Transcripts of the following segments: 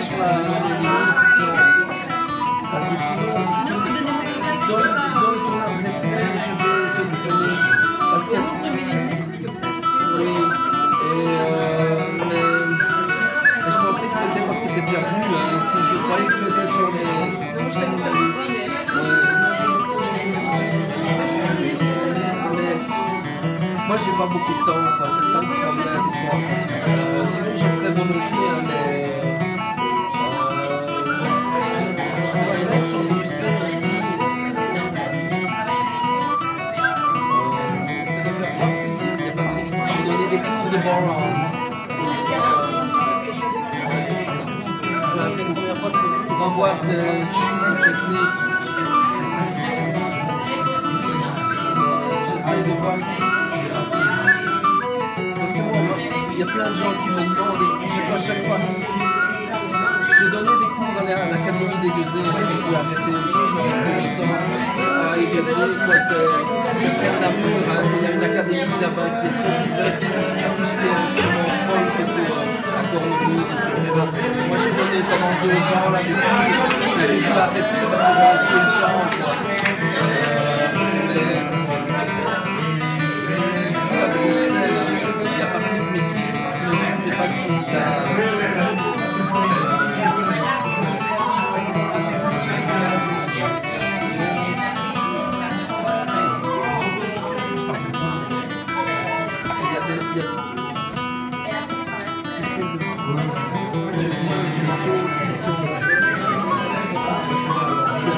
sur la liste. Parce que sinon, si tu donnes ton adresse mail, je vais te le donner. Parce que. Oui. Mais je pensais que tu étais parce que tu es déjà venu. Hein. Si je croyais que tu étais sur les. Moi, j'ai pas beaucoup de temps, quoi. C'est ça le problème. Sinon, je ferais volontiers, hein, mais sinon, sur les UC aussi, donner des cours de bar. Pour avoir des techniques. J'essaie de voir. Parce que moi, il y a plein de gens qui me demandent, et à chaque fois, j'ai donné des cours à l'Académie d'Aiguezé, j'ai arrêté aussi, je n'avais pas le temps à Aiguezé, je prends l'amour, il y a une académie là-bas qui est très ouverte à tout ce qui est instrument folk et tout, à cornemuse, etc. Moi j'ai donné pendant 2 ans là des cours, et j'ai dû arrêter parce que j'avais plus le temps. Ici à Bruxelles, il n'y a pas plus de métier, sinon je ne sais pas si tu as...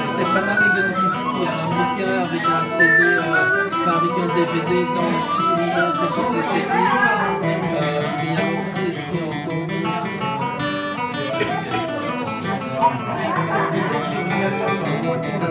Stéphane Rigentify a un bouquin avec un CD, avec un DVD dans le site où il montre les techniques. Il y a montré ce qu'il y a encore. Je reviens pas